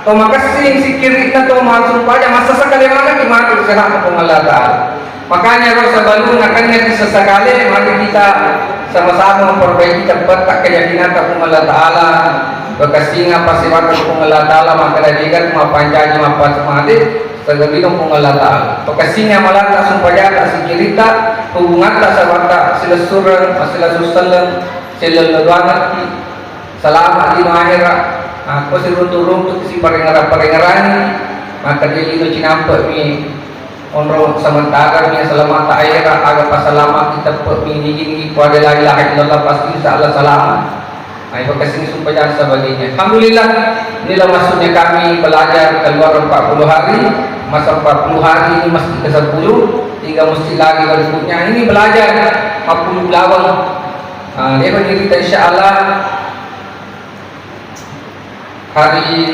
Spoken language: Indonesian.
to makasing si kiri na to masuk aja masa sekali mana dimati sehat kung Allah Ta'ala. Makanya kalau sebelum akannya bisa sekali, mari kita sama-sama memperbaiki tempat keyakinan kung Allah Ta'ala. Berkasinga pasiwatan kung Allah Ta'ala maka dadikan mapanjanya mapasmati segabinong kung Allah Ta'ala. Berkasinga malata supaya si kirita hubungan tak sabata sila surang sila susalang sila laluanat selamat di akhirat. Ako si runtung-runtung si paringarang-paringarani maka dia itu cinampak ni onro sementara ni selamat akhirat agar pasalamat kita pemini pada la ilaha illallah pasti insyaallah selamat. Ayo kasih supaya sebagainya. Alhamdulillah inilah maksudnya kami belajar keluar 40 hari. Masa 40 hari ini mesti ke 10, 3 mesti lagi berikutnya. Ini belajar 40 lawang. Dia berdiri insyaallah hari